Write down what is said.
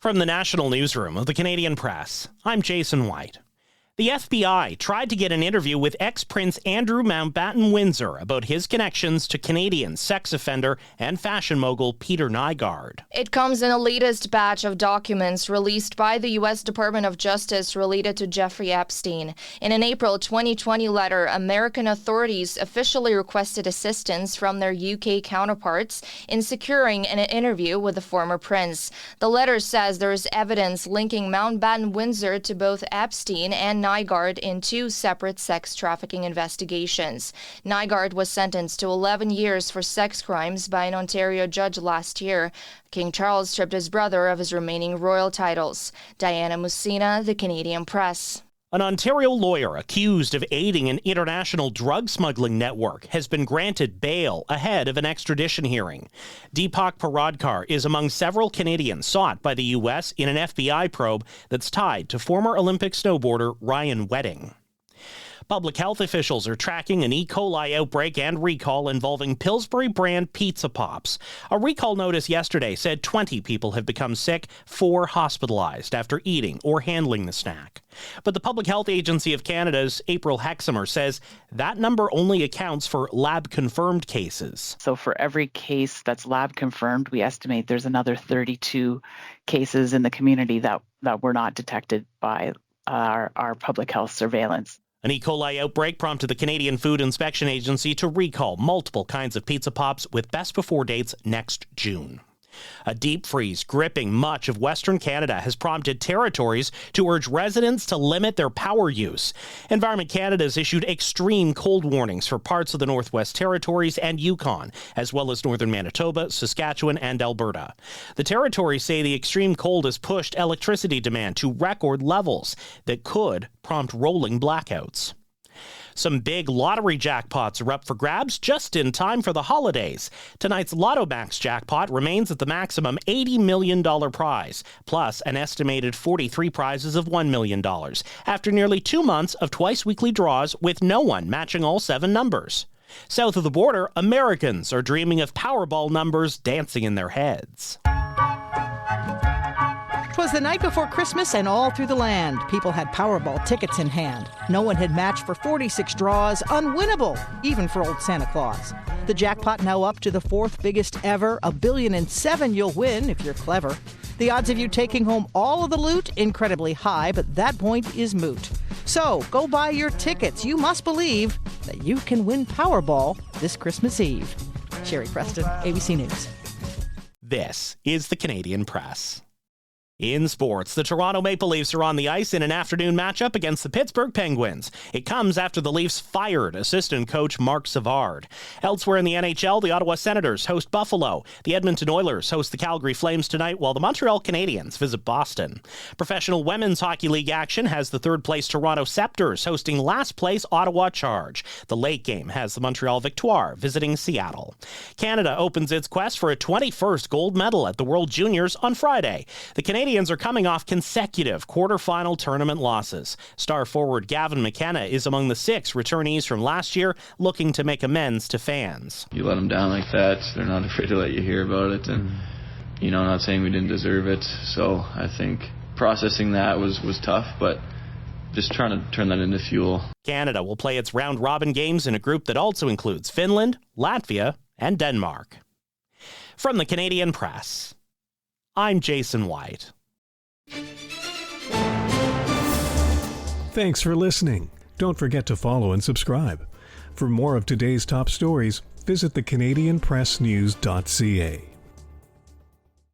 From the National Newsroom of the Canadian Press, I'm Jason White. The FBI tried to get an interview with ex-Prince Andrew Mountbatten Windsor about his connections to Canadian sex offender and fashion mogul Peter Nygard. It comes in a latest batch of documents released by the U.S. Department of Justice related to Jeffrey Epstein. In an April 2020 letter, American authorities officially requested assistance from their UK counterparts in securing an interview with the former prince. The letter says there is evidence linking Mountbatten Windsor to both Epstein and Nygard in two separate sex trafficking investigations. Nygard was sentenced to 11 years for sex crimes by an Ontario judge last year. King Charles stripped his brother of his remaining royal titles. Diana Musina, The Canadian Press. An Ontario lawyer accused of aiding an international drug smuggling network has been granted bail ahead of an extradition hearing. Deepak Paradkar is among several Canadians sought by the U.S. in an FBI probe that's tied to former Olympic snowboarder Ryan Wedding. Public health officials are tracking an E. coli outbreak and recall involving Pillsbury brand pizza pops. A recall notice yesterday said 20 people have become sick, 4 hospitalized after eating or handling the snack. But the Public Health Agency of Canada's April Hexamer says that number only accounts for lab-confirmed cases. So for every case that's lab-confirmed, we estimate there's another 32 cases in the community that were not detected by our public health surveillance. An E. coli outbreak prompted the Canadian Food Inspection Agency to recall multiple kinds of pizza pops with best before dates next June. A deep freeze gripping much of Western Canada has prompted territories to urge residents to limit their power use. Environment Canada has issued extreme cold warnings for parts of the Northwest Territories and Yukon, as well as northern Manitoba, Saskatchewan, and Alberta. The territories say the extreme cold has pushed electricity demand to record levels that could prompt rolling blackouts. Some big lottery jackpots are up for grabs just in time for the holidays. Tonight's Lotto Max jackpot remains at the maximum $80 million prize, plus an estimated 43 prizes of $1 million, after nearly 2 months of twice-weekly draws with no one matching all 7 numbers. South of the border, Americans are dreaming of Powerball numbers dancing in their heads. 'Twas the night before Christmas, and all through the land, people had Powerball tickets in hand. No one had matched for 46 draws, unwinnable, even for old Santa Claus. The jackpot now up to the 4th biggest ever, $1.7 billion you'll win if you're clever. The odds of you taking home all of the loot, incredibly high, but that point is moot. So, go buy your tickets. You must believe that you can win Powerball this Christmas Eve. Sherry Preston, ABC News. This is the Canadian Press. In sports, the Toronto Maple Leafs are on the ice in an afternoon matchup against the Pittsburgh Penguins. It comes after the Leafs fired assistant coach Mark Savard. Elsewhere in the NHL, the Ottawa Senators host Buffalo. The Edmonton Oilers host the Calgary Flames tonight, while the Montreal Canadiens visit Boston. Professional Women's Hockey League action has the third-place Toronto Scepters hosting last-place Ottawa Charge. The late game has the Montreal Victoire visiting Seattle. Canada opens its quest for a 21st gold medal at the World Juniors on Friday. The Canadians are coming off consecutive quarterfinal tournament losses. Star forward Gavin McKenna is among the 6 returnees from last year looking to make amends to fans. You let them down like that, they're not afraid to let you hear about it, and not saying we didn't deserve it. So I think processing that was tough, but just trying to turn that into fuel. Canada will play its round-robin games in a group that also includes Finland, Latvia, and Denmark. From the Canadian Press, I'm Jason White. Thanks for listening. Don't forget to follow and subscribe. For more of today's top stories, visit thecanadianpressnews.ca.